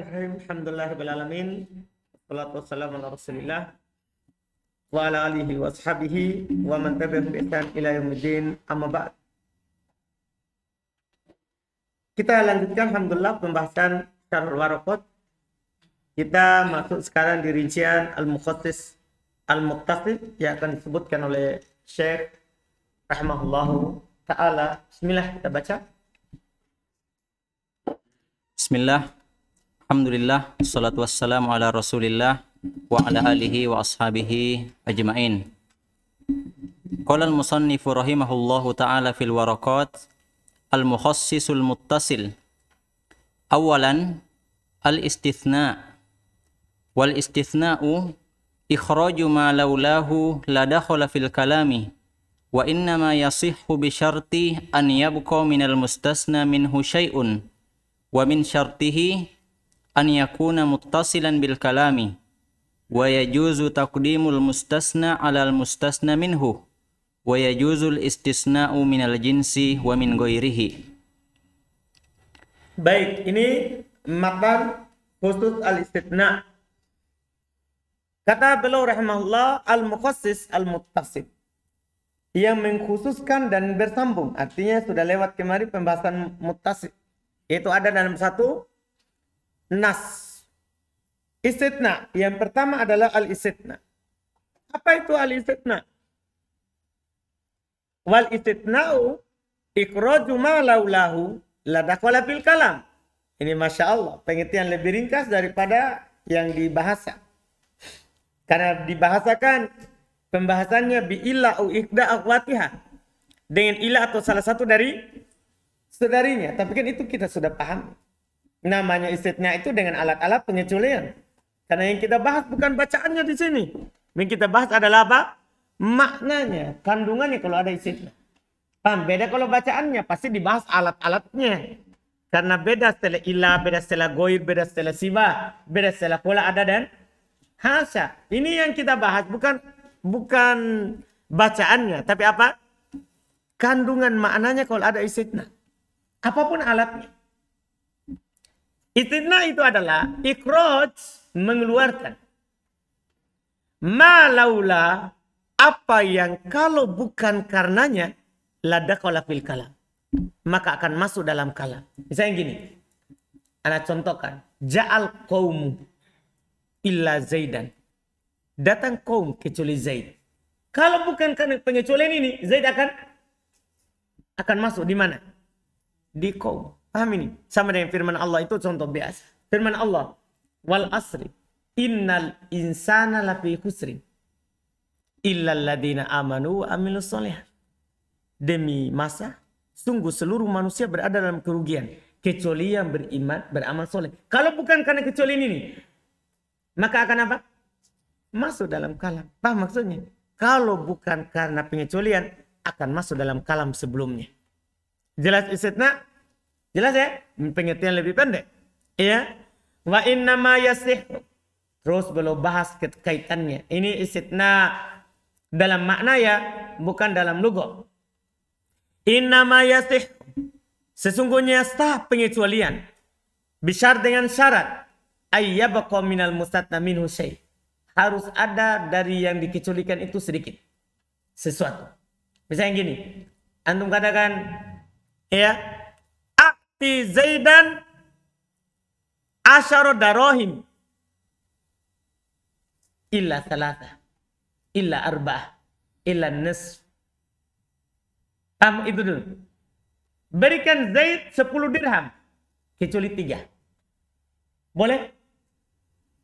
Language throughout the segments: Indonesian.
Bismillahirrahmanirrahim. Alhamdulillahirabbil alamin. Wassalatu wassalamu ala Rasulillah wa ala alihi wa ashabihi wa man tabi'ahum bi ihsan ila yaumiddin. Amma ba'd. Kita lanjutkan alhamdulillah pembahasan Syarhul Waraqat. Kita masuk sekarang di rincian al-mukhassis al-muttasil yang akan disebutkan oleh Syekh rahimahullahu taala. Bismillah, kita baca. Bismillah, alhamdulillah, wassalatu wassalamu ala rasulillah wa ala alihi wa ashabihi ajma'in. Qala al-musannifu rahimahullahu ta'ala fil waraqat al-mukhassisul muttasil. Awalan, al-istithna. Wal istithna'u ikhraju ma laulahu la dakhala fil kalami wa innama yasihhu bi syarti an yabqa minal mustasna minhu syai'un wa min syartihi an yakuna muttasilan bil kalami wa yajuzu taqdimul mustasna 'alal mustasna minhu wa yajuzul istisna'u minal jinsi wa min ghairihi. Baik, ini matan khusus al-istithna. Kata beliau rahimahullah, al-mukhassis al-muttasil, yang mengkhususkan dan bersambung. Artinya sudah lewat kemarin pembahasan muttasil. Itu ada dalam satu nas. Istithna. Yang pertama adalah al-istithna. Apa itu al-istithna? Wal istithna'u ikhraju ma laulahu la dakhala fil kalam. Ini Masya Allah, pengertian lebih ringkas daripada yang dibahasa. Karena dibahasakan pembahasannya bi illa au iqda akhwatiha, dengan ilah atau salah satu dari saudarinya. Tapi kan itu kita sudah paham. Namanya istithna itu dengan alat-alat pengecualian. Karena yang kita bahas bukan bacaannya di sini. Yang kita bahas adalah apa? Maknanya, kandungannya kalau ada istithna. Paham? Beda kalau bacaannya, pasti dibahas alat-alatnya. Karena beda setelah ilah, beda setelah goir, beda setelah sibah, beda setelah pola ada dan hasya. Ini yang kita bahas, bukan bacaannya, tapi apa? Kandungan maknanya kalau ada istithna. Apapun alatnya. Istithna itu adalah ikhraj, mengeluarkan. Ma laula, apa yang kalau bukan karenanya, la dakhala fil kalam, maka akan masuk dalam kalam. Misalnya gini, ana contohkan, ja'al qaumu illa Zaidan. Datang kaum kecuali Zaid. Kalau bukan karena pengecualian ini, Zaid akan masuk di mana? Di kaum. Paham ini? Sama dengan firman Allah, itu contoh biasa. Firman Allah, wal asri innal insana lafi khusrin illa alladhina amanu wa amilus sholihat. Demi masa, sungguh seluruh manusia berada dalam kerugian kecuali yang beriman, beramal soleh. Kalau bukan karena kecualian ini, maka akan apa? Masuk dalam kalam. Paham maksudnya? Kalau bukan karena pengecualian, akan masuk dalam kalam sebelumnya. Jelas istithna? Jelas ya? Pengertian lebih pendek. Ya. Wa innama yasih. Terus belum bahas kaitannya. Ini istithna dalam makna ya, bukan dalam lugah. Innama yasih. Sesungguhnya sah pengecualian. Bisyar dengan syarat. Ayyabqa minal mustatna minhu syai'. Harus ada dari yang dikecualikan itu sedikit sesuatu. Misalnya gini, antum katakan ya, ati Zaidan asyara darahim illa thalatha illa arba'ah illa nisf. Itu dulu. Berikan Zaid 10 dirham kecuali 3. Boleh?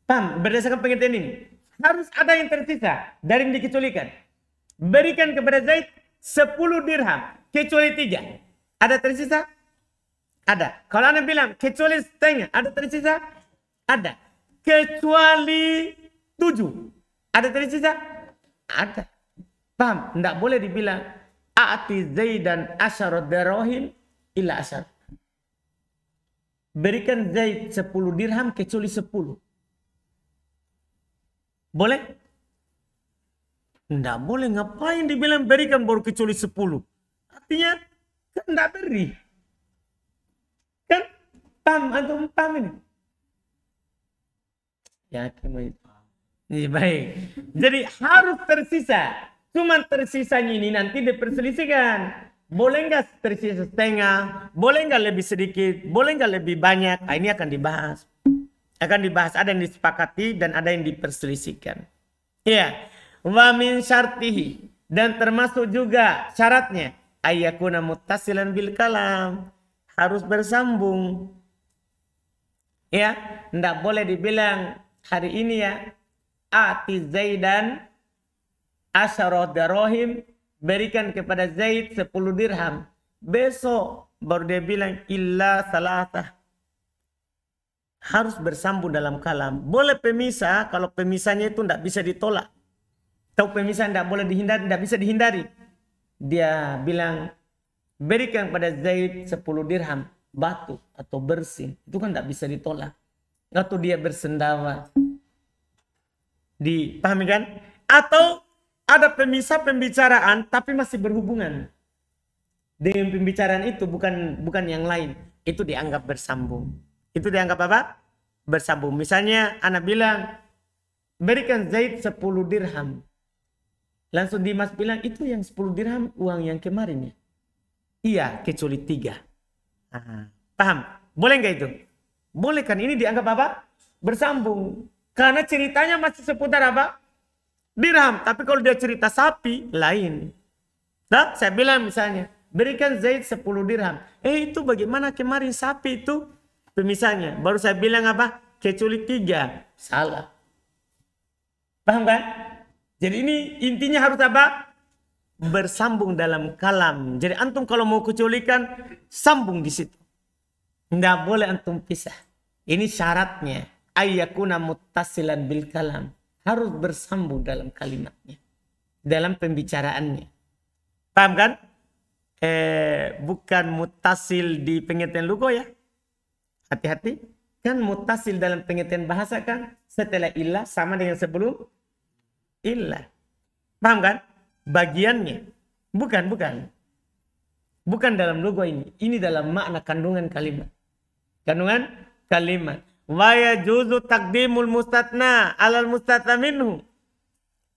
Paham? Berdasarkan pengertian ini, harus ada yang tersisa dari yang dikecualikan. Berikan kepada Zaid 10 dirham kecuali 3. Ada tersisa? Ada. Kalau Anda bilang kecuali setengah, ada tersisa? Ada. Kecuali 7. Ada tersisa? Ada. Paham? Tidak boleh dibilang a'ti Zaidan asyara darahim illa asyar. Berikan Zaid 10 dirham kecuali 10. Boleh? Tidak boleh. Ngapain dibilang berikan baru kecuali 10? Artinya kan tidak beri. Kan? Paham? Antum paham ini? Yakin. Iya, baik. Jadi harus tersisa. Cuman tersisanya ini nanti diperselisihkan. Boleh nggak tersisa setengah? Boleh nggak lebih sedikit? Boleh nggak lebih banyak? Nah, ini akan dibahas. Akan dibahas. Ada yang disepakati dan ada yang diperselisihkan. Iya. Wa min syartihi. Dan termasuk juga syaratnya. Ayyakuna muttasilan bil kalam. Harus bersambung. Ya. Nggak boleh dibilang hari ini ya. Ati Zaidan asyara darahim, berikan kepada Zaid 10 dirham. Besok baru dia bilang illa salatah. Harus bersambung dalam kalam. Boleh pemisah kalau pemisahnya itu tidak bisa ditolak. Tahu pemisah tidak boleh dihindari, tidak bisa dihindari. Dia bilang berikan kepada Zaid 10 dirham batu atau bersin. Itu kan tidak bisa ditolak. Atau dia bersendawa. Dipahami kan? Atau ada pemisah pembicaraan tapi masih berhubungan dengan pembicaraan itu, bukan yang lain. Itu dianggap bersambung. Itu dianggap apa? Bersambung. Misalnya anak bilang berikan Zaid 10 dirham. Langsung Dimas bilang itu yang 10 dirham uang yang kemarin ya. Iya, kecuali 3. Paham? Boleh nggak itu? Boleh kan? Ini dianggap apa? Bersambung. Karena ceritanya masih seputar apa? Dirham. Tapi kalau dia cerita sapi, lain. Nah, saya bilang misalnya, berikan Zaid 10 dirham. Itu bagaimana kemarin sapi itu? Pemisahnya. Baru saya bilang apa? Kecuali 3. Salah. Paham kan? Jadi ini intinya harus apa? Bersambung dalam kalam. Jadi antum kalau mau kecualikan, sambung di situ. Tidak boleh antum pisah. Ini syaratnya. Ayyakuna muttasilan bil kalam. Harus bersambung dalam kalimatnya. Dalam pembicaraannya. Paham kan? Bukan muttasil di pengertian lugo ya. Hati-hati. Kan muttasil dalam pengertian bahasa kan. Setelah illah sama dengan sebelum illah. Paham kan? Bagiannya. Bukan. Bukan dalam lugo ini. Ini dalam makna kandungan kalimat. Kandungan kalimat. Wa yajuzu taqdimul mustatna alal mustatna minhu.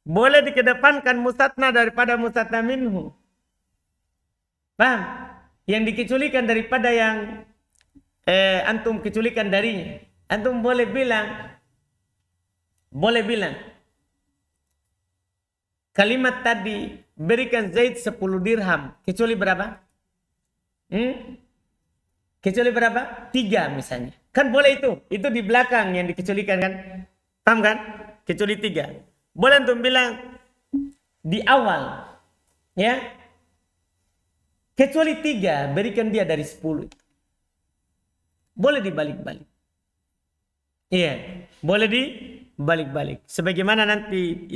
Boleh dikedepankan mustatna daripada mustatna minhu. Paham? Yang dikecualikan daripada yang antum kecualikan darinya. Antum boleh bilang kalimat tadi berikan Zaid 10 dirham. Kecuali berapa? Kecuali berapa? 3 misalnya. Kan boleh itu. Itu di belakang yang dikecualikan kan. Paham kan? Kecuali 3. Boleh untuk bilang di awal. Ya. Kecuali 3. Berikan dia dari 10. Boleh dibalik-balik. Iya. Boleh dibalik-balik. Sebagaimana nanti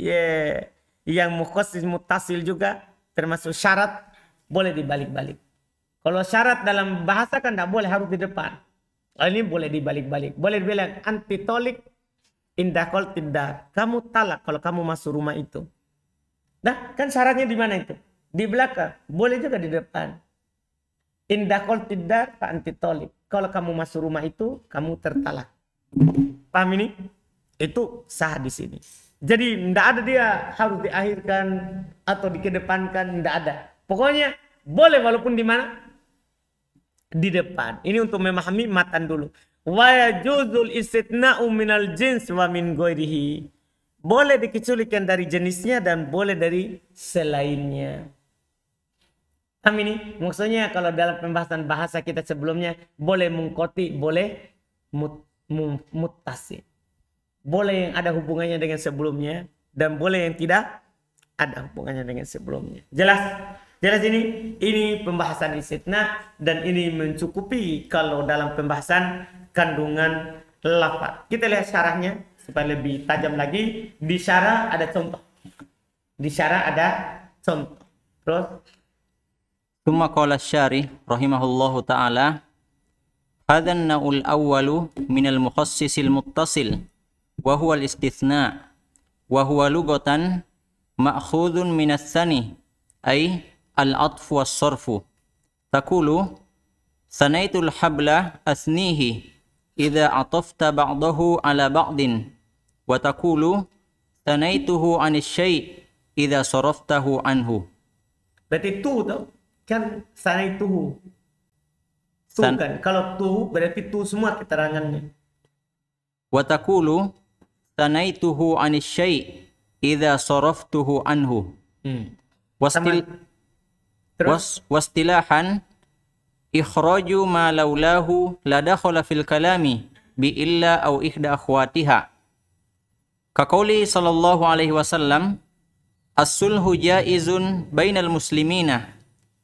yang mukhasis muttasil juga. Termasuk syarat. Boleh dibalik-balik. Kalau syarat dalam bahasa kan tidak boleh, harus di depan. Ini boleh dibalik-balik. Boleh bilang anti tolik indah kol tidak. Kamu talak kalau kamu masuk rumah itu. Nah, kan syaratnya di mana itu? Di belakang. Boleh juga di depan. Indah kol tidak anti tolik. Kalau kamu masuk rumah itu, kamu tertalak. Paham ini? Itu sah di sini. Jadi tidak ada dia harus diakhirkan atau dikedepankan, tidak ada. Pokoknya boleh walaupun di mana? Di depan. Ini untuk memahami matan dulu. Wa yajuzul istitna'u minal jins wa min ghairihi. Boleh dikecualikan dari jenisnya dan boleh dari selainnya. Paham ini? Maksudnya kalau dalam pembahasan bahasa kita sebelumnya boleh mungkoti, boleh muttasi. Boleh yang ada hubungannya dengan sebelumnya dan boleh yang tidak ada hubungannya dengan sebelumnya. Jelas? Jelas ini pembahasan istitna dan ini mencukupi kalau dalam pembahasan kandungan lafaz. Kita lihat syarahnya supaya lebih tajam lagi. Di syarah ada contoh. Di syarah ada contoh. Terus Tsumma qala asy-syarih rahimahullahu taala hadza an-naw'ul awwalu minal mukhassisil muttasil wa huwa al-istitsna wa huwa lughatan ma'khudun minas tsani ay al-atfu was-sarfu. Taqulu sanaitul habla asnihi idza atafta ba'dahu ala ba'din wa taqulu tanaituhu 'anis syai' idza saraftahu anhu. Berarti tu tau kan sanaituhu. Tu kan kalau tu berarti tu semua keterangannya. Wa taqulu tanaituhu 'anis syai' idza saraftuhu anhu. Wastilahan ikhraju ma laulahu la dakhala fil kalami bi illa au ihda akhwatiha. Ka qauli sallallahu alaihi wasallam, as-sulhu jaizun bainal muslimina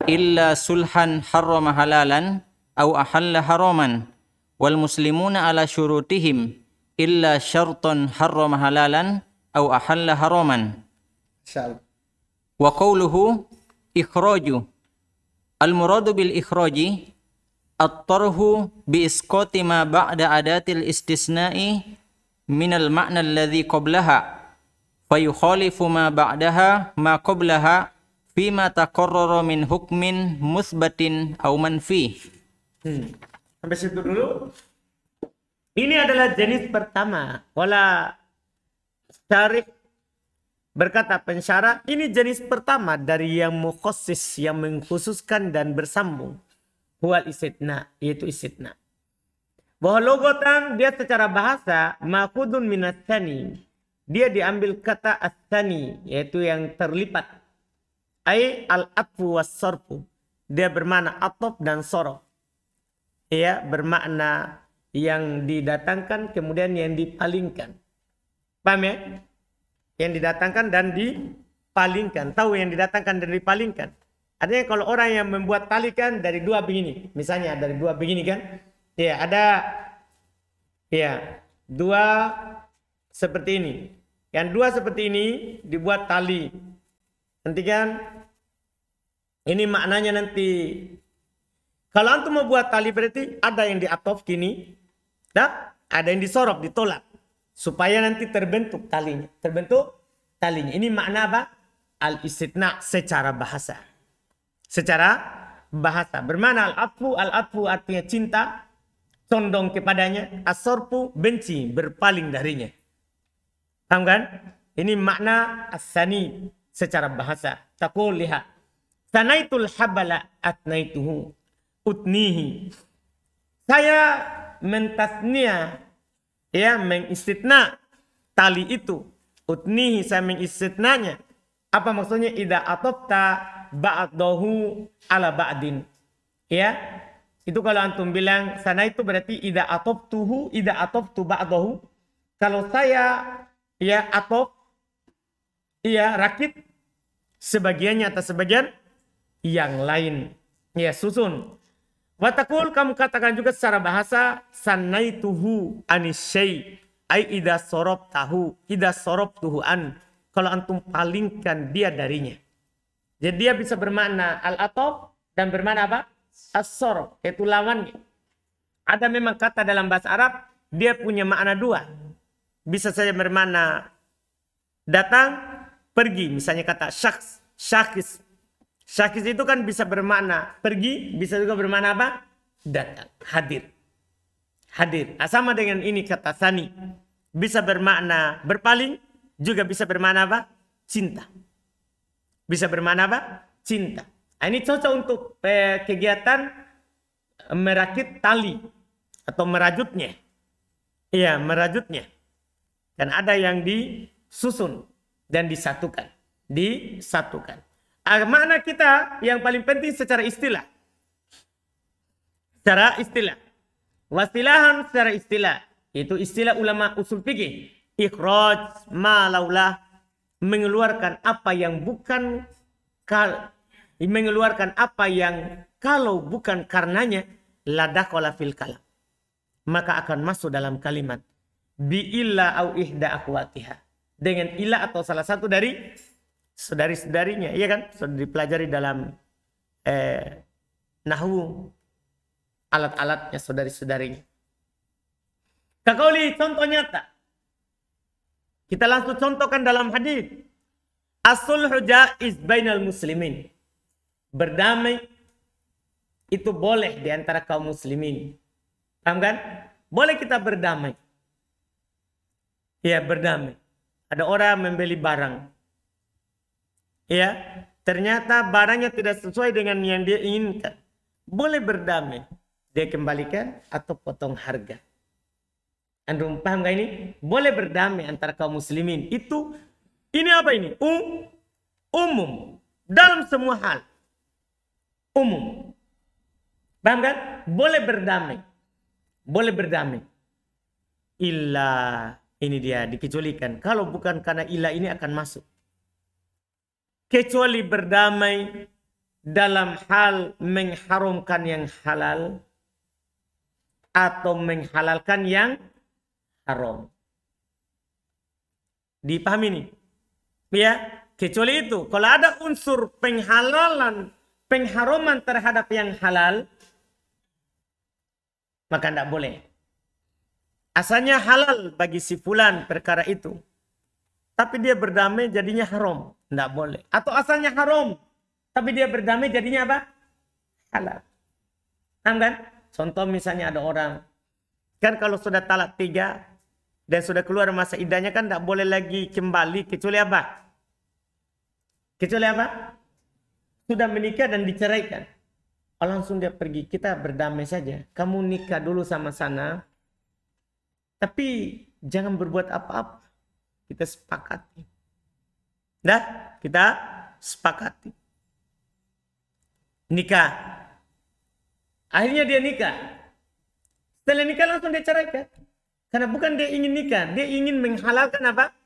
illa sulhan harrama halalan au ahalla haraman wal muslimuna ala syurutihim illa syartan harrama halalan au ahalla haraman. Wa qawluhu ikhraju al-muradu bil ikhraji at-tarhu bi isqati ma ba'da adatil istisna'i minal ma'na alladhi qablaha fayukhalifu ma ba'daha ma qablaha fima taqarrara min hukmin musbatin aw manfi. Sampai situ dulu. Ini adalah jenis pertama. Wala syarih berkata pensyarah, ini jenis pertama dari yang mukhassis, yang mengkhususkan dan bersambung. Huwal istithna, yaitu istithna. Bahwa logotan dia secara bahasa ma'khudun minas tsani. Dia diambil kata as-tsani, yaitu yang terlipat. Ai al-atfu was-sarfu. Dia bermakna ataf dan sorof. Ya, bermakna yang didatangkan kemudian yang dipalingkan. Paham ya? Yang didatangkan dan dipalingkan. Tahu yang didatangkan dan dipalingkan. Artinya kalau orang yang membuat tali kan dari dua begini. Misalnya dari dua begini kan. Ya, ada ya dua seperti ini. Yang dua seperti ini dibuat tali. Nanti kan ini maknanya nanti. Kalau antum mau buat tali berarti ada yang diatof gini. Dah, ada yang disorot, ditolak. Supaya nanti terbentuk talinya. Terbentuk talinya. Ini makna apa? Al-istithna secara bahasa. Secara bahasa. Bermakna al-atfu. Al-atfu artinya cinta. Condong kepadanya. As-sorfu benci. Berpaling darinya. Paham kan? Ini makna as-sani secara bahasa. Taqul lihat. Sanaitul habala atnaituhu. Utnihi. Saya mentasnia. Ya, mengistithna tali itu. Utnihi, saya mengistithnanya. Apa maksudnya? Idza atafta ba'dahu ala ba'din. Ya. Itu kalau antum bilang sana itu berarti idza ataftuhu, idza ataftu ba'dahu. Kalau saya ya atof, ya rakit sebagiannya atas sebagian yang lain. Ya, susun. Watakul, kamu katakan juga secara bahasa sanaituhu anisyai ai idza sarabtahu idza sarabtuhu an. Kalau antum palingkan dia darinya. Jadi dia bisa bermakna al-ataf dan bermakna apa? As-sarf, yaitu lawannya. Ada memang kata dalam bahasa Arab dia punya makna dua. Bisa saja bermakna datang, pergi. Misalnya kata syaks, syakis. Syakis itu kan bisa bermakna pergi, bisa juga bermakna apa? Datang, hadir. Hadir. Sama dengan ini kata sani. Bisa bermakna berpaling, juga bisa bermakna apa? Cinta. Bisa bermakna apa? Cinta. Ini cocok untuk kegiatan merakit tali atau merajutnya. Iya, merajutnya. Dan ada yang disusun dan disatukan. Disatukan. Makna kita yang paling penting secara istilah. Secara istilah. Wasilahan secara istilah. Itu istilah ulama usul fikih. Ikhraj ma laulah. Mengeluarkan apa yang bukan. Mengeluarkan apa yang kalau bukan karenanya. Ladakhala fil kalam. Maka akan masuk dalam kalimat. Bi illa au ihda akhwatiha. Dengan illa atau salah satu dari saudari-saudarinya, iya kan? Sudah dipelajari dalam nahwu, alat-alatnya saudari-saudarinya. Kakauli contoh nyata. Kita langsung contohkan dalam hadis. As-sulhu jaiz bainal muslimin. Berdamai itu boleh di antara kaum muslimin. Paham kan? Boleh kita berdamai. Ya, berdamai. Ada orang membeli barang. Ya, ternyata barangnya tidak sesuai dengan yang dia inginkan. Boleh berdamai. Dia kembalikan atau potong harga. Antum paham gak ini? Boleh berdamai antara kaum muslimin. Ini apa ini? Umum. Dalam semua hal. Umum. Paham kan? Boleh berdamai. Boleh berdamai. Illa, ini dia dikecualikan. Kalau bukan karena illa ini akan masuk. Kecuali berdamai dalam hal mengharamkan yang halal atau menghalalkan yang haram. Dipahami nih? Ya, kecuali itu. Kalau ada unsur penghalalan, pengharaman terhadap yang halal, maka tidak boleh. Asalnya halal bagi si fulan perkara itu. Tapi dia berdamai jadinya haram. Tidak boleh. Atau asalnya haram. Tapi dia berdamai jadinya apa? Halal. Paham kan? Contoh misalnya ada orang. Kan kalau sudah talak 3. Dan sudah keluar masa iddahnya kan tidak boleh lagi kembali. Kecuali apa? Kecuali apa? Sudah menikah dan diceraikan. Langsung dia pergi. Kita berdamai saja. Kamu nikah dulu sama sana. Tapi jangan berbuat apa-apa. Kita sepakati. Dah, kita sepakati. Nikah. Akhirnya dia nikah. Setelah nikah langsung dia ceraikan. Karena bukan dia ingin nikah. Dia ingin menghalalkan apa?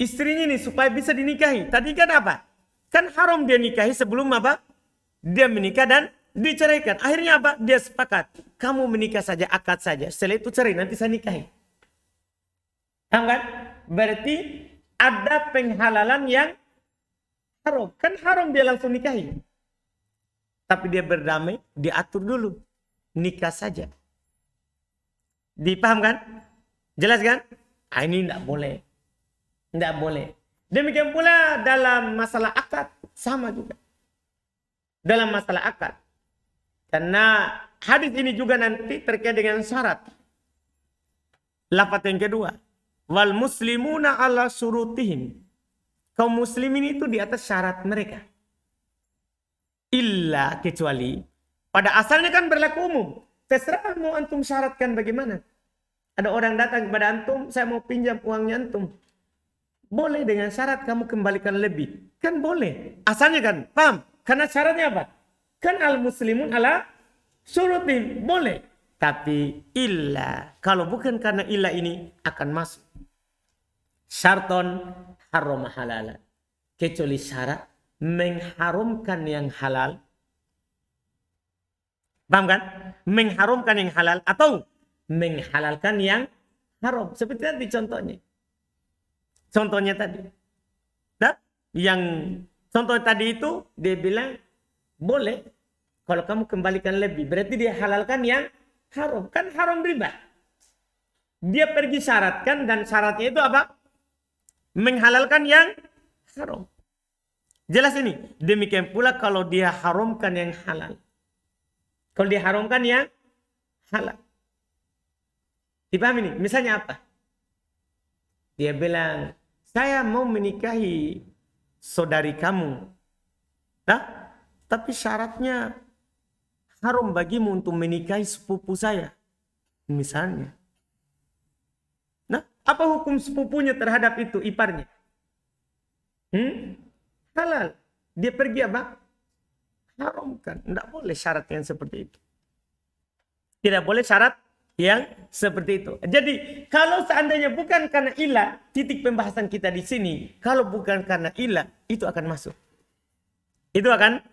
Istrinya ini supaya bisa dinikahi. Tadi kan apa? Kan haram dia nikahi sebelum apa? Dia menikah dan diceraikan. Akhirnya apa? Dia sepakat. Kamu menikah saja, akad saja. Setelah itu cerai, nanti saya nikahi. Paham kan? Berarti ada penghalalan yang haram. Kan haram dia langsung nikahi. Tapi dia berdamai, diatur dulu. Nikah saja. Dipaham kan? Jelas kan? Ini tidak boleh. Tidak boleh. Demikian pula dalam masalah akad. Sama juga. Dalam masalah akad. Karena hadis ini juga nanti terkait dengan syarat. Lafaz yang kedua. Wal muslimuna ala surutihim. Kaum muslimin itu di atas syarat mereka. Illa, kecuali. Pada asalnya kan berlaku umum. Terserah mau antum syaratkan bagaimana. Ada orang datang kepada antum. Saya mau pinjam uangnya antum. Boleh dengan syarat kamu kembalikan lebih. Kan boleh. Asalnya kan. Paham? Karena syaratnya apa? Kan al-muslimun ala surutihim. Boleh. Tapi illa. Kalau bukan karena illa ini akan masuk. Syarton haram halala. Kecuali syarat mengharamkan yang halal. Paham kan? Mengharamkan yang halal atau menghalalkan yang haram. Seperti tadi contohnya. Contohnya tadi. Nah, yang contoh tadi itu dia bilang boleh kalau kamu kembalikan lebih. Berarti dia halalkan yang haram. Kan haram riba. Dia pergi syaratkan dan syaratnya itu apa? Menghalalkan yang haram. Jelas ini. Demikian pula kalau dia haramkan yang halal. Kalau dia haramkan yang halal. Dipahami nih? Misalnya apa? Dia bilang, saya mau menikahi saudari kamu. Nah, tapi syaratnya haram bagimu untuk menikahi sepupu saya. Misalnya. Nah, apa hukum sepupunya terhadap itu iparnya? Halal. Dia pergi apa? Haramkan. Tidak boleh syarat yang seperti itu. Tidak boleh syarat yang seperti itu. Jadi, kalau seandainya bukan karena ilah, titik pembahasan kita di sini, kalau bukan karena ilah, itu akan masuk. Itu akan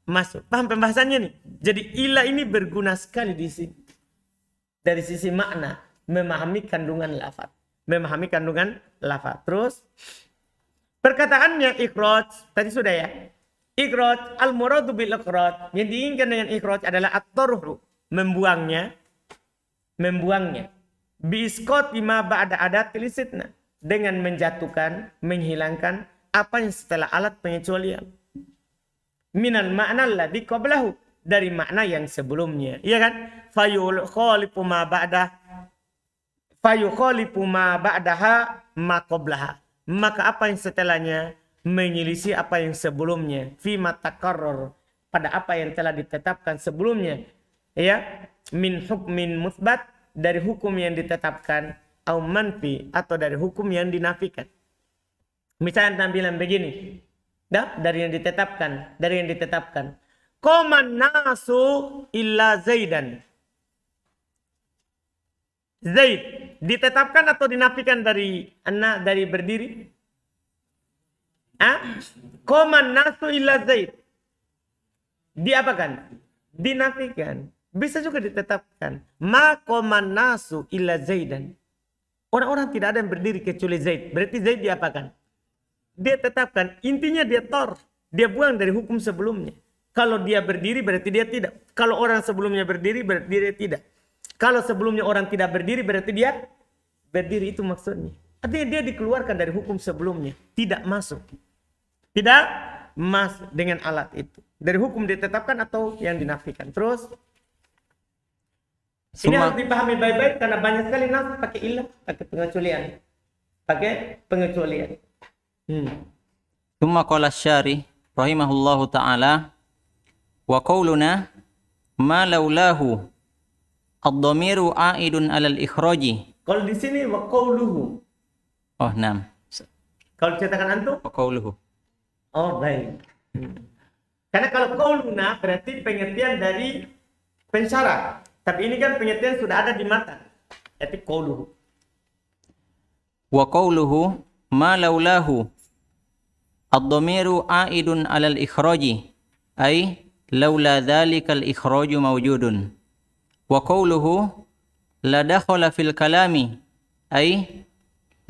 masuk. Paham pembahasannya nih? Jadi, ilah ini berguna sekali di sini. Dari sisi makna, memahami kandungan lafaz. Memahami kandungan lafaz. Terus, perkataannya ikhraj, tadi sudah ya. Ikhraj, al-muradu bil ikhraj. Yang diinginkan dengan ikhraj adalah at-tarhu, membuangnya. Biiskot bima ba'da adat ilisitna. Dengan menjatuhkan, menghilangkan apa yang setelah alat pengecualian. Minal makna alladhi qablahu. Dari makna yang sebelumnya. Iya kan? Fayul khalifu ma ba'da. fayukhalifu ma ba'daha ma qablaha. Maka apa yang setelahnya menyelisih apa yang sebelumnya, fi ma takarrar, pada apa yang telah ditetapkan sebelumnya, ya, min hukmin musbat, dari hukum yang ditetapkan, au manfi, atau dari hukum yang dinafikan. Misalnya tampilan begini, dari yang ditetapkan, qaman nasu illa zaidan. Zaid ditetapkan atau dinafikan dari berdiri? Qaman nasu illa zaid. Diapakan? Dinafikan. Bisa juga ditetapkan. Ma qaman nasu illa zaidan. Orang-orang tidak ada yang berdiri kecuali Zaid. Berarti Zaid diapakan? Dia tetapkan. Intinya dia dia buang dari hukum sebelumnya. Kalau dia berdiri berarti dia tidak. Kalau orang sebelumnya berdiri berarti dia tidak. Kalau sebelumnya orang tidak berdiri berarti dia berdiri, itu maksudnya. Artinya dia dikeluarkan dari hukum sebelumnya. Tidak masuk. Tidak masuk dengan alat itu. Dari hukum ditetapkan atau yang dinafikan. Terus. Ini harus dipahami baik-baik karena banyak sekali nas pakai ilah, pakai pengecualian. Tsumma qala asy-syarih rahimahullahu taala wa qauluna ma laulahu ad-dhamiru a'idun 'alal ikhraji. Kalau di sini wa qauluhu. Oh, naam. Kalau cetakan antum? Wa qauluhu. Oh, baik. Karena kalau qauluna berarti pengertian dari pensyarat. Tapi ini kan pengertian sudah ada di matan. Yaitu qauluhu. Wa qauluhu ma laulahu ad-dhamiru a'idun 'alal ikhraji ay laula dhalikal ikhraju mawjudun. Wa qauluhu la dakhala fil kalami ay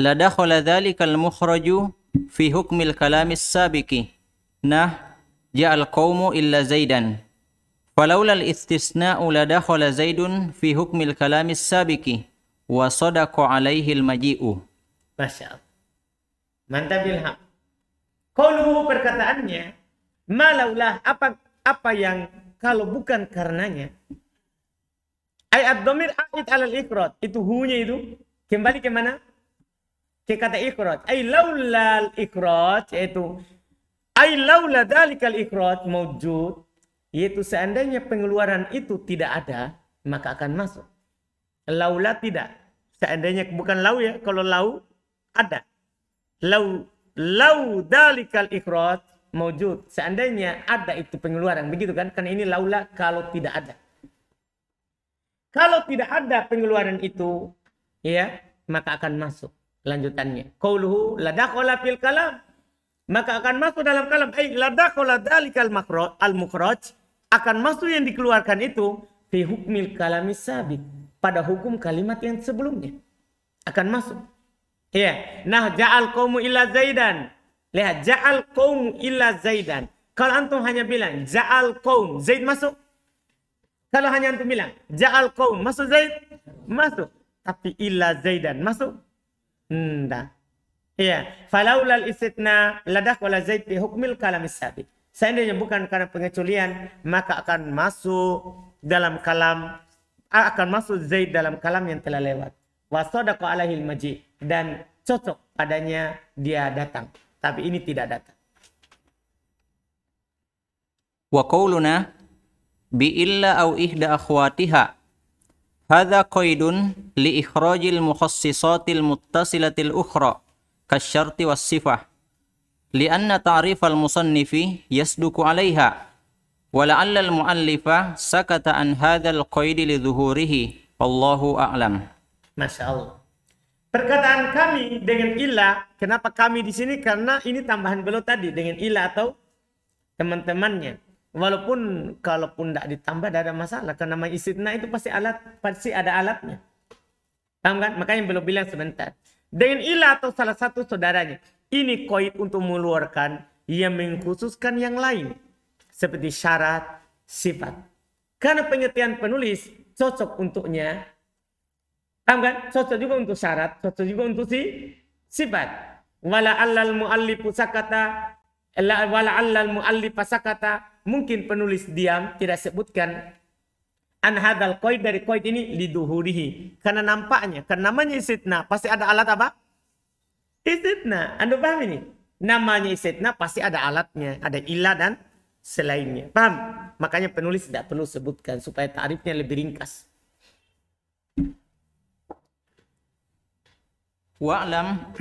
la dakhala dhalikal mukhraju fi hukmil kalami as-sabiqi nah ja'al qaumu illa zaidan. Falaula al-istisna'u la dakhala zaidun fi hukmil kalami as-sabiqi wa sadaqa alaihi al-maji'u. Masya Allah. Mantap ilham. Qauluhu perkataannya, malaulah apa yang kalau bukan karenanya. Ayat dhamir a'id 'alal ikhraj, itu hunya itu kembali ke mana? Ke kata ikhraj. Ay laula al-ikhraj, yaitu ay laula dalikal ikhraj mawjud, yaitu seandainya pengeluaran itu tidak ada, maka akan masuk. Laula tidak. Seandainya bukan lau ya, kalau lau ada. Lau dalikal ikhraj mawjud. Seandainya ada itu pengeluaran, begitu kan? Karena ini laula kalau tidak ada. Kalau tidak ada pengeluaran itu, ya, maka akan masuk lanjutannya. Qauluhu la dakhala fil kalam, maka akan masuk dalam kalam. Ay la dakhala dalikal al-mukhraj, akan masuk yang dikeluarkan itu fi hukmil kalamis sabit, pada hukum kalimat yang sebelumnya akan masuk. Ya, nah ja'al qaumu illa zaidan. Lihat, ja'al qaumu illa zaidan. Kalau antum hanya bilang ja'al qaum, Zaid masuk. Kalau hanya antum bilang ja'al qaum, masuk Zaid? Masuk. Tapi illa zaidan masuk? Enggak. Ya, falaulal istitna ladakhala Zaid fi hukmil kalamis sabit. Seandainya bukan karena pengecualian, maka akan masuk dalam kalam, akan masuk Zaid dalam kalam yang telah lewat. Wa sadaqa alaihil maji, dan cocok padanya dia datang. Tapi ini tidak datang. Wa qauluna bi illa aw ihda akhwatiha hadha qaidun li ikhrajil mukhassisatil muttasilatil ukhra kasyarti was sifah. Lianna ta'rifal musannifi yasduku 'alaiha wa la'alla al-mu'allifa sakata an hadzal qaid li dhuhurihi wallahu a'lam. Masya Allah. Perkataan kami dengan ilah, kenapa kami di sini? Karena ini tambahan beliau tadi dengan ilah atau teman-temannya. Walaupun kalaupun tidak ditambah tidak ada masalah, karena istitna itu pasti ada alatnya. Paham kan? Makanya beliau bilang sebentar. Dengan ilah atau salah satu saudaranya. Ini qaid untuk mengeluarkan yang mengkhususkan yang lain. Seperti syarat, sifat. Karena pengertian penulis cocok untuknya. Paham kan? Cocok juga untuk syarat, cocok juga untuk sifat. Wala allal muallifu sakata, wala allal muallifa sakata. Mungkin penulis diam, tidak sebutkan An hadal qaid, dari qaid ini liduhurihi. Karena nampaknya, karena namanya istitna pasti ada alat apa? Istitna. Anda paham ini? Namanya istitna pasti ada alatnya, ada ilah dan selainnya. Paham? Makanya penulis tidak perlu sebutkan supaya ta'rifnya lebih ringkas. Wa'lam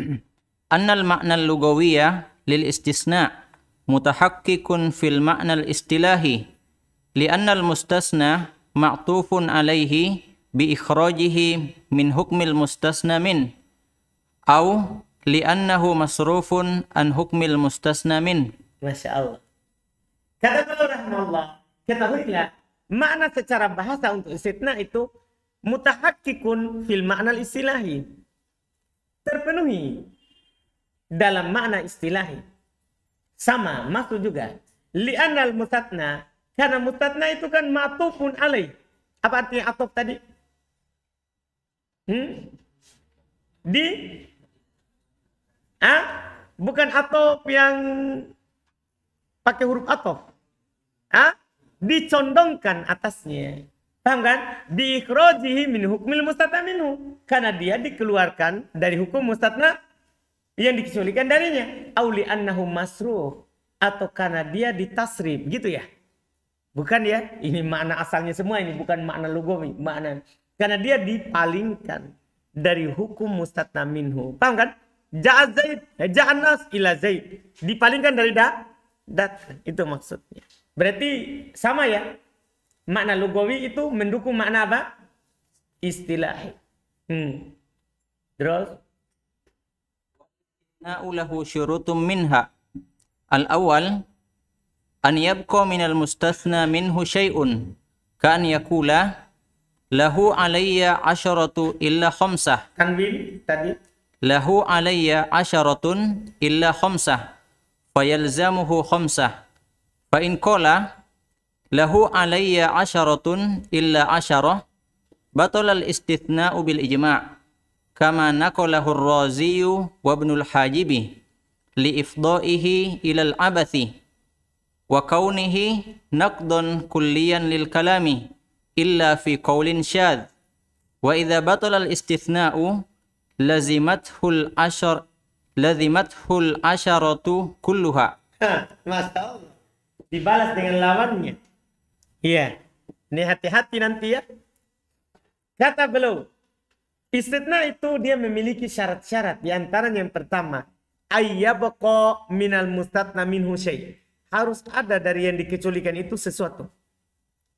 annal ma'na al-lugawiyya lil istisna' mutahakkikun fil ma'na al-istilahi li'anna al-mustasna ma'tufun alaihi bi ikhrajihi min hukmil mustasna min au li'annahu masrufun an hukmil mustasna min. Masya Allah. Kata beliau rahimahullah, ketahuilah makna secara bahasa untuk istitna itu mutahakkikun fil ma'na al-istilahi, terpenuhi dalam makna istilahi. Sama maksud juga li'anal mustatna, karena mustatna itu kan ma'tufun alaih. Apa artinya atuf tadi? Di bukan atuf yang pakai huruf atuf. Dicondongkan atasnya. Paham kan? Diikhrajihi min hukmil mustatna minhu. Karena dia dikeluarkan dari hukum mustatna yang dikecualikan darinya. Auli annahu masruh. Atau karena dia ditasrif. Gitu ya? Bukan ya? Ini makna asalnya semua ini. Bukan makna lugawi. Makna. Karena dia dipalingkan dari hukum mustatna minhu. Paham kan? Ja'a Zaid. Ja'an nas ila Zaid. Dipalingkan dari datang. Itu maksudnya. Berarti sama ya? Makna lugawi itu mendukung makna apa? Istilahi. Terus? Na'ulahu syurutum minha. Al-awwal an yabqa minal mustathna minhu syai'un ka'an yakula lahu alayya asharatu illa khamsah. Tanwin tadi. Lahu alayya asharatun illa khamsah fayalzamuhu khamsah. Fa in qala lahu alayya asharatun illa asharah batala al-istithna'u bil ijma' kama naqalahu ar-Razi wa Ibnul Hajibi li ifda'ihi ila al-abathi wa kaunihi naqdan kulliyan lil kalami illa fi qawlin syadh wa idza batala al-istithna'u lazimathul asharatu kulluha. Masya Allah. Dibalas dengan lawannya. Iya. Ini hati-hati nanti ya. Kata beliau, istitna itu dia memiliki syarat-syarat. Di antaranya yang pertama, ayyabqa minal mustatna minhu syai'. Harus ada dari yang dikecualikan itu sesuatu.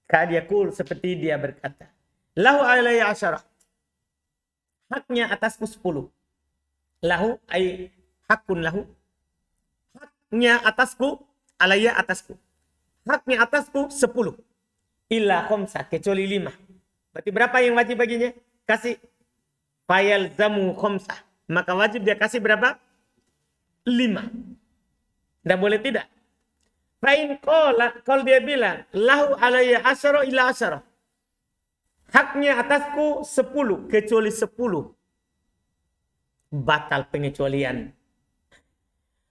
Ka'adiyakul, seperti dia berkata, lahu alayya asyarah. Haknya atasku 10. Lahu ay hakun lahu. Haknya atasku, alayya atasku. Haknya atasku 10. Illa khamsah, kecuali 5. Berarti berapa yang wajib baginya? Kasih. Fayal zamu khamsah. Maka wajib dia kasih berapa? 5. Tidak boleh tidak. Fa'in kalau dia bilang, lahu alayya asyara illa asyara. Haknya atasku 10, kecuali 10. Batal pengecualian.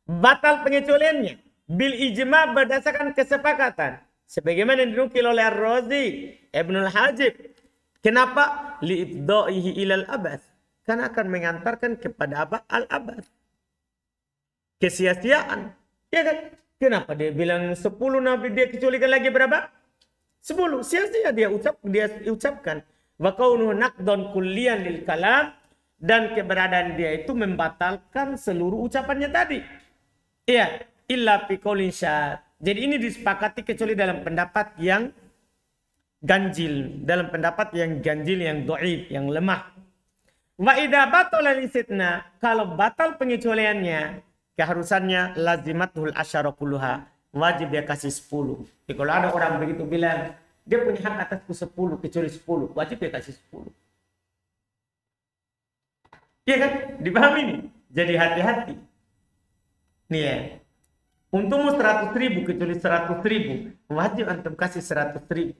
Batal pengecualiannya. Bil ijma' berdasarkan kesepakatan. Sebagaimana yang dinukil oleh Ar-Razi, Ibnul Hajib. Kenapa? Li'ibda'ihi ilal abad. Karena akan mengantarkan kepada apa? Al-abad. Kesia-siaan. Ya kan? Kenapa dia bilang 10 Nabi dia kecualikan lagi berapa? 10. Sia-sia dia ucapkan. Wa kaunuhu naqdan kulliyan lil kalam. Dan keberadaan dia itu membatalkan seluruh ucapannya tadi. Iya. Illa fi qaulin syadz. Jadi ini disepakati kecuali dalam pendapat yang ganjil. Dalam pendapat yang ganjil, yang dhaif, yang lemah. Wa idza batala al-istitna. Kalau batal pengecualiannya, keharusannya lazimatul asyara kulluha. Wajib dia kasih 10. Jadi kalau ada orang begitu bilang, dia punya hak atasku 10, kecuali 10. Wajib dia kasih 10. Iya kan? Dipahami nih? Jadi hati-hati. Nih ya. Untungmu 100.000, kecuali 100.000. Wajib antum kasih 100.000.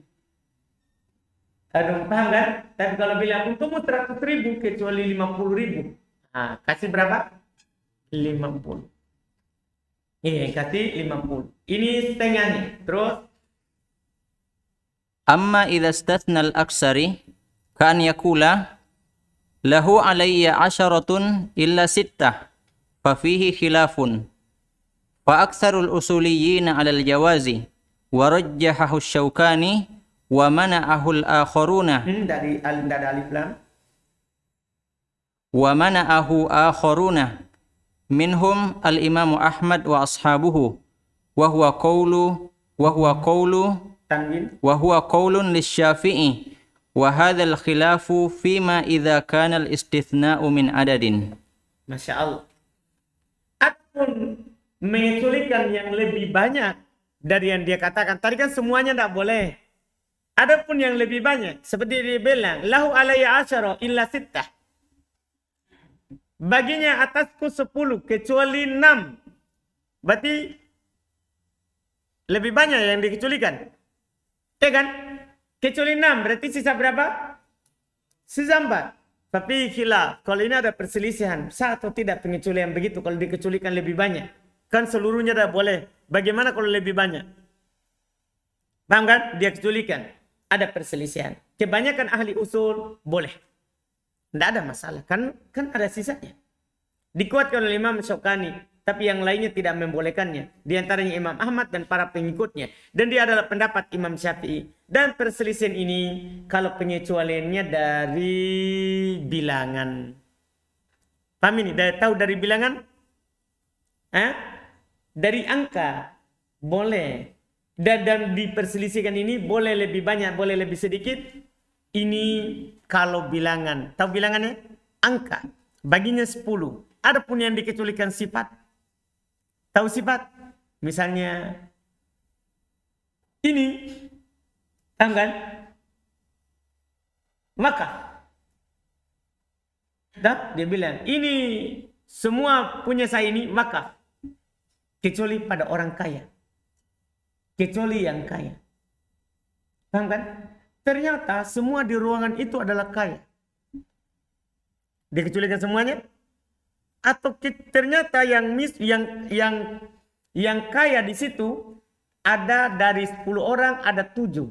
Aduh, paham kan? Tapi kalau bilang untungmu 100.000, kecuali 50.000. Nah, kasih berapa? 50. Ini kasih 50. Ini setengahnya. Terus Amma idza istathna al-aksari ka'an yakula lahu alayya 'asharatun illa sittah fa fihi khilafun. Fa aktsarul usuliyyin 'ala al-jawazi wa rajjahahu asy-Syaukani wa mana'ahu al-akharuna. Dari alif lam. Wa mana'ahu akharuna minhum al-Imam Ahmad wa ashabuhu wa huwa qawlu Tanwin. wa huwa qaulun lisy-Syafi'i wa hadzal khilafu fima idza kana al-istithna'u min adadin. Masya Allah. Adapun mengecualikan yang lebih banyak dari yang dia katakan tadi kan semuanya tidak boleh. Adapun yang lebih banyak seperti dia bilang lahu alayya 'asyara illa sittah. Baginya atasku 10 kecuali 6. Berarti lebih banyak yang dikecualikan. Ya kan? Kecuali 6 berarti sisa berapa? Sisa 4. Tapi khilaf. Kalau ini ada perselisihan. Sah atau tidak pengecualian begitu kalau dikecualikan lebih banyak. Kan seluruhnya tidak boleh. Bagaimana kalau lebih banyak? Paham kan? Dia kecualikan. Ada perselisihan. Kebanyakan ahli usul boleh. Tidak ada masalah. Kan ada sisanya. Dikuatkan oleh Imam Syaukani. Tapi yang lainnya tidak membolehkannya. Di antaranya Imam Ahmad dan para pengikutnya. Dan dia adalah pendapat Imam Syafi'i. Dan perselisihan ini kalau pengecualiannya dari bilangan. Paham ini? Tahu dari bilangan? Dari angka. Boleh. Dan diperselisihkan ini boleh lebih banyak, boleh lebih sedikit. Ini kalau bilangan. Tahu bilangannya? Angka. Baginya 10. Adapun yang dikecualikan sifat. Tahu sifat? Misalnya ini. Tahu kan? Maka. Dan dia bilang, ini semua punya saya ini maka. Kecuali pada orang kaya. Kecuali yang kaya. Paham kan? Ternyata semua di ruangan itu adalah kaya. Dikecualikan semuanya? Atau ternyata yang kaya di situ ada dari 10 orang ada 7.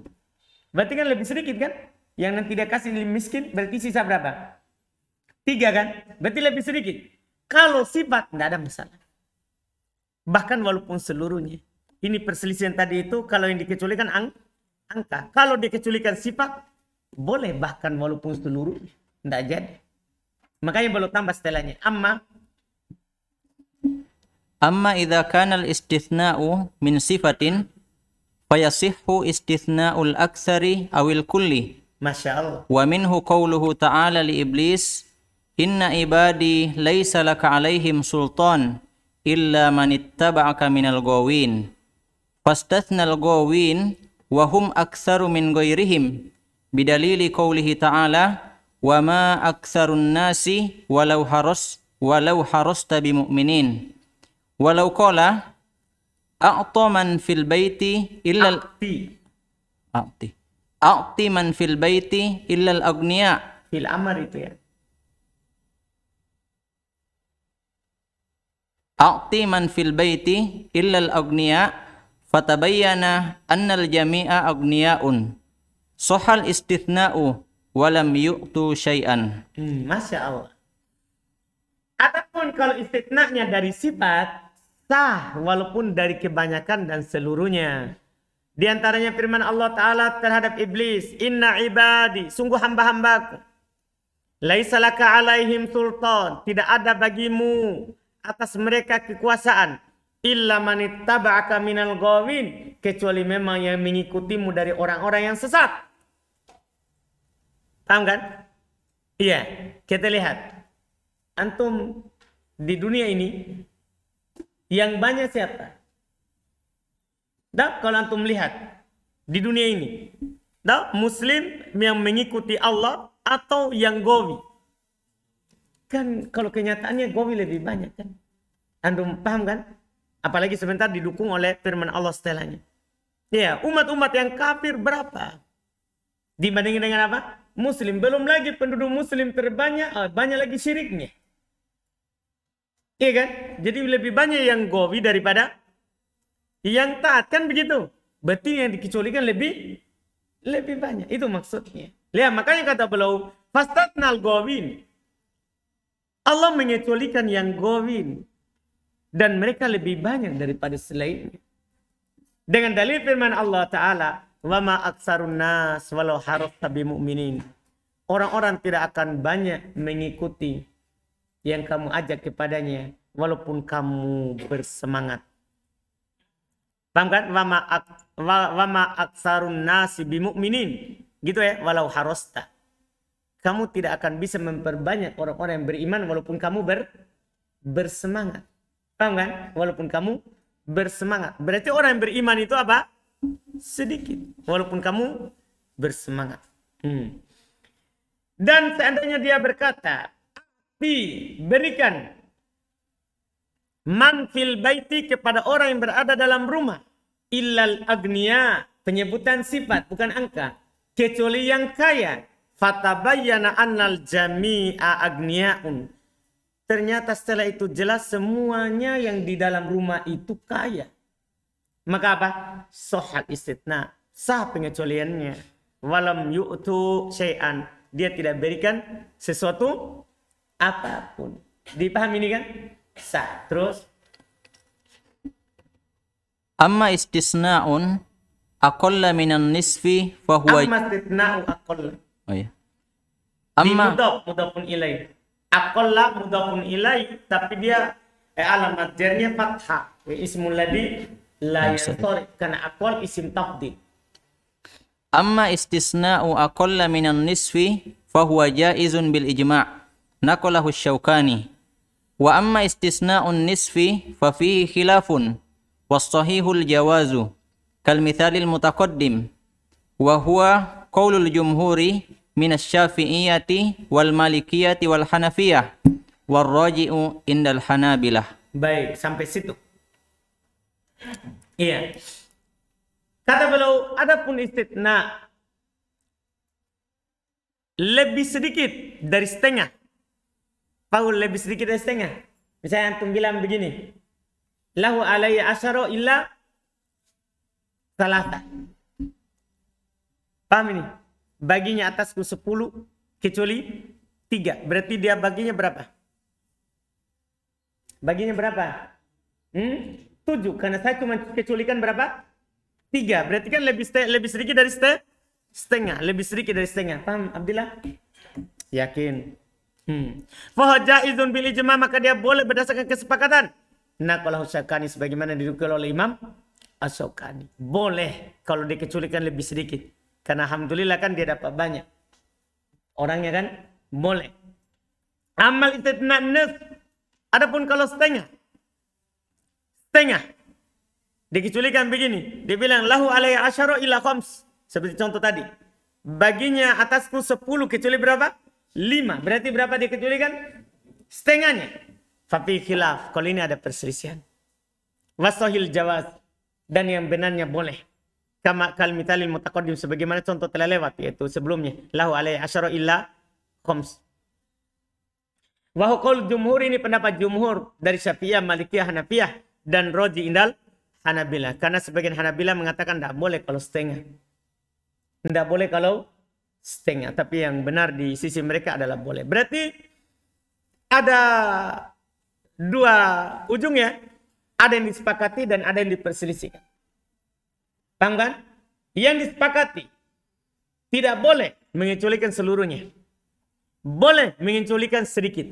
Berarti kan lebih sedikit kan? Yang nanti dia kasih miskin berarti sisa berapa? 3 kan? Berarti lebih sedikit. Kalau sifat tidak ada masalah. Bahkan walaupun seluruhnya. Ini perselisihan tadi itu kalau yang dikecualikan angka. Kalau dikecualikan sifat boleh bahkan walaupun seluruhnya. Tidak jadi. Makanya baru tambah setelahnya. Amma idza kana al-istithna'u min sifatin fayasihhu istithna'ul aktsari awil kulli. Masya Allah. Wa minhu qawluhu ta'ala li iblis inna ibadi laysa laka 'alaihim sultan illa man ittaba'aka minal ghawin. Fastathnal ghawin wa hum aktsaru min ghairihim bidalili qawlihi ta'ala wa ma aktsarun nasi walau harasta bimu'minin. Walau qala a'ta man fil baiti illa a'ti man fil baiti illa al-aghniya. Fil amr itu ya. A'ti man fil baiti illa al-aghniya fatabayyana anna al-jami'a aghniya'un. Sahal istithna'u wa lam yu'tu syai'an. Masya Allah. Adapun kalau istithna'nya dari sifat sah walaupun dari kebanyakan dan seluruhnya. Di antaranya firman Allah Ta'ala terhadap iblis. Inna ibadi, sungguh hamba-hambaku. Laisa laka alaihim sultan. Tidak ada bagimu atas mereka kekuasaan. Illa manittaba'aka minal ghawin. Kecuali memang yang mengikutimu dari orang-orang yang sesat. Paham kan? Iya, kita lihat. Antum di dunia ini yang banyak siapa? Kalau antum lihat di dunia ini, Muslim yang mengikuti Allah atau yang gowi? Kan kalau kenyataannya gowi lebih banyak kan? Antum paham kan? Apalagi sebentar didukung oleh firman Allah setelahnya. Ya, umat-umat yang kafir berapa? Dibandingin dengan apa? Muslim. Belum lagi penduduk Muslim terbanyak, banyak lagi syiriknya. Iya kan? Jadi lebih banyak yang gowi daripada yang taat kan begitu. Berarti yang dikecualikan lebih lebih banyak. Itu maksudnya. Lihat, makanya kata beliau, fastatnal gawin. Allah mengecualikan yang gawin. Dan mereka lebih banyak daripada selainnya. Dengan dalil firman Allah Ta'ala, wa ma aksarun nas walau harasta bimu'minin. Orang-orang tidak akan banyak mengikuti yang kamu ajak kepadanya, walaupun kamu bersemangat. Paham kan? Wa ma aksarun nasi bimu'minin. Gitu ya, walau harasta. Kamu tidak akan bisa memperbanyak orang-orang yang beriman walaupun kamu bersemangat. Paham kan? Walaupun kamu bersemangat. Berarti orang yang beriman itu apa? Sedikit. Walaupun kamu bersemangat. Dan seandainya dia berkata, berikan man fil baiti kepada orang yang berada dalam rumah. Illal agniya. Penyebutan sifat, bukan angka. Kecuali yang kaya. Fatabayyana annal jami'a agniyaun. Ternyata setelah itu jelas semuanya yang di dalam rumah itu kaya. Maka apa? Sohal istitna. Sah pengecualiannya. Walam yu'tu syai'an. Dia tidak berikan sesuatu apapun. Dipahami ini kan? Sah. Terus. Amma istisna'un aqalla minan nisfi fahuwa. Amma istisna'u aqalla. Oh ya. Amma mudhafun ilaih. Aqalla mudhafun ilaih, tapi dia alamat jarnya fathah. Ismul ladzi la yansarif, karena aqwal isim tafdil. Amma istisna'u aqalla minan nisfi fahuwa jaizun bil ijma'. Naqalahu Syaukani. Wa amma istisna'un nisfi fa fihi khilafun was-sahihul jawazu kal mithalil mutaqaddim wa huwa qaulul jumhuri minas syafi'iyati wal malikiyati wal hanafiyah wal raji'u indal hanabilah. Baik, sampai situ. Iya. Kata beliau, adapun istitna lebih sedikit dari setengah. Paul lebih sedikit dari setengah. Misalnya antum bilang begini, lahu alayya asyara illa salata. Paham ini? Baginya atasku 10 kecuali 3. Berarti dia baginya berapa? Baginya berapa? 7. Karena saya cuma kecualikan berapa? 3. Berarti kan lebih sedikit dari setengah. Lebih sedikit dari setengah. Paham Abdillah? Yakin? Fahajaizun bil ijma', maka dia boleh berdasarkan kesepakatan. Naqalahu Syaukani, sebagaimana didukung oleh Imam Asy-Syaukani. Boleh kalau dikecualikan lebih sedikit. Karena alhamdulillah kan dia dapat banyak. Orangnya kan boleh. Amal istitna nas. Adapun kalau setengah. Dikecualikan begini. Dia bilang lahu alayya asyara illa khams. Seperti contoh tadi. Baginya atasku 10 kecuali berapa? 5. Berarti berapa dikecualikan? Setengahnya. Fafi khilaf. Kalau ini ada perselisihan. Wasahil jawaz. Dan yang benarnya boleh. Kama kal mithalil mutaqaddim, sebagaimana contoh telah lewat, yaitu sebelumnya. Lahu alayhi asyara illa khams. Wa qaul jumhur, ini pendapat jumhur dari Syafi'iyah, Malikiyah, Hanafiyah dan Raji indal Hanabilah. Karena sebagian Hanabilah mengatakan tidak boleh kalau setengah. Tidak boleh kalau setengah. Tapi yang benar di sisi mereka adalah boleh. Berarti ada dua ujungnya. Ada yang disepakati dan ada yang diperselisihkan. Paham kan? Yang disepakati tidak boleh mengecualikan seluruhnya. Boleh mengecualikan sedikit.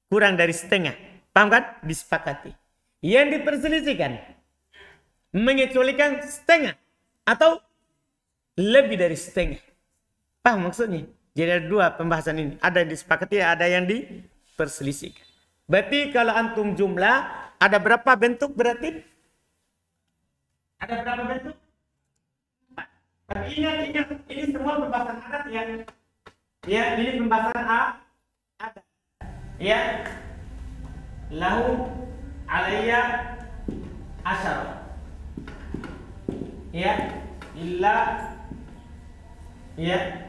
Kurang dari setengah. Paham kan? Disepakati. Yang diperselisihkan mengecualikan setengah atau lebih dari setengah. Paham maksudnya? Jadi ada dua pembahasan ini. Ada yang disepakati, ada yang diperselisihkan. Berarti kalau antum jumlah, ada berapa bentuk berarti? Ada berapa bentuk? 4. Tapi ingat, ini semua pembahasan adat ya. Ya, ini pembahasan adat. Ya. Lahu alayya asyara. Ya, illa ya.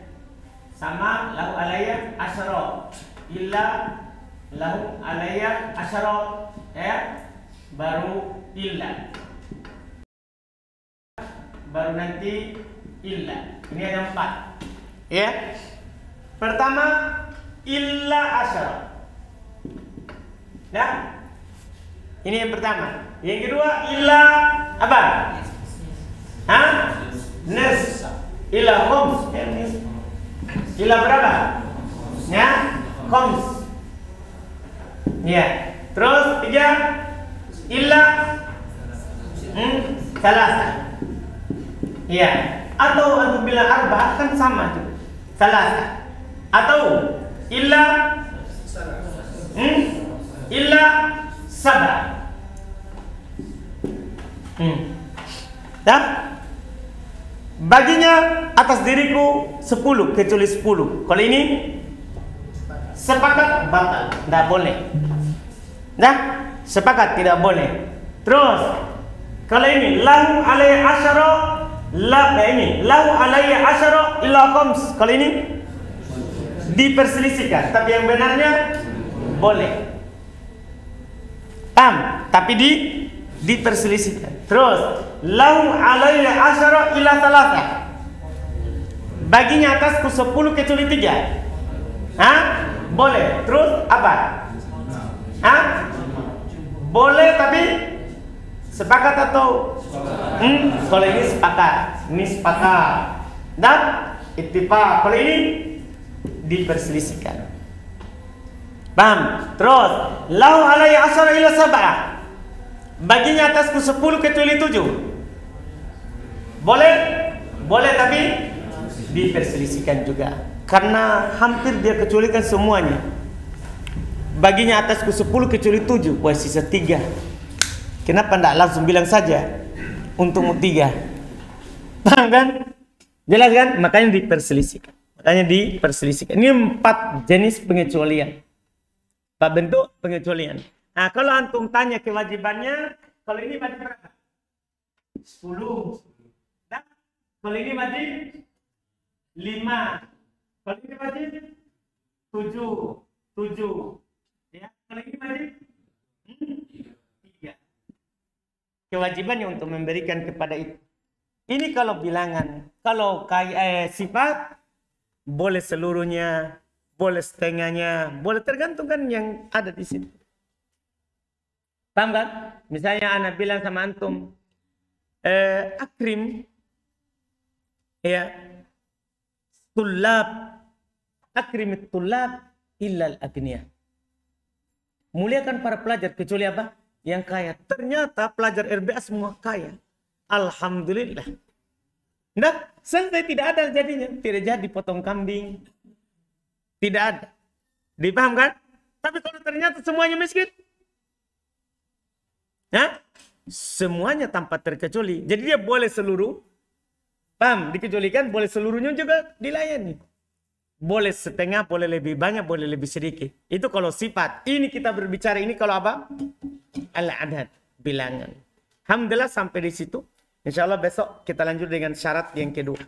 Sama lahu alayya asyara. Illa lahu alayya asyara. Ya. Baru illa. Baru nanti illa. Ini ada 4. Ya. Pertama, illa asyara. Ya. Ini yang pertama. Yang kedua, illa apa? Hah? Nis. Illa khums. Ya, nis. Illa berapa? Ya, khums. Ya. Terus 3, illa salasa. Ya. Atau antum bilang arba kan sama tuh. Salasa. Atau illa illa sab'a. Ya? Baginya atas diriku 10 kecuali 10. Kalau ini sepakat batal, tidak boleh. Nah, sepakat tidak boleh. Terus kalau ini lahu alaihi asyara lahu alaihi asyara illa khams. Kalau ini diperselisihkan, tapi yang benarnya boleh. Paham? Tapi diperselisihkan. Terus lahu alaihi asyara illa thalatha. Baginya atasku 10 kecuali 3. Hah? Boleh. Terus apa? Hah? Boleh tapi sepakat atau kalau ini sepakat, ini sepakat. Dan ittifaq. Kalau ini diperselisihkan. Paham? Terus lahu alaihi asyara illa sab'a. Baginya atasku 10 kecuali 7. Boleh? Boleh tapi diperselisihkan juga. Karena hampir dia kecualikan semuanya. Baginya atasku 10 kecuali 7. Wah, sisa 3. Kenapa tidak langsung bilang saja untukmu 3? Paham kan? Jelas kan? Makanya diperselisihkan. Ini 4 jenis pengecualian. 4 bentuk pengecualian. Nah, kalau antum tanya kewajibannya, kalau ini wajib berapa? 10. Nah, kalau ini wajib 5. Kalau ini wajib 7. Ya, kalau ini wajib 3. Kewajibannya untuk memberikan kepada itu. Ini kalau bilangan. Kalau sifat boleh seluruhnya, boleh setengahnya, boleh tergantung kan yang ada di situ. Paham kan? Misalnya anak bilang sama antum, akrim, ya, akrim tulab illal agniya. Muliakan para pelajar kecuali apa? Yang kaya. Ternyata pelajar RBA semua kaya. Alhamdulillah. Nah, sampai tidak ada jadinya. Tidak jadi potong kambing. Tidak ada. Dipaham kan? Tapi kalau ternyata semuanya miskin, ya, semuanya tanpa terkecuali. Jadi dia boleh seluruh. Paham? Dikecualikan, boleh seluruhnya juga dilayani. Boleh setengah, boleh lebih banyak, boleh lebih sedikit. Itu kalau sifat. Ini kita berbicara ini kalau apa? Al-adad, bilangan. Alhamdulillah sampai di situ. Insya Allah besok kita lanjut dengan syarat yang kedua.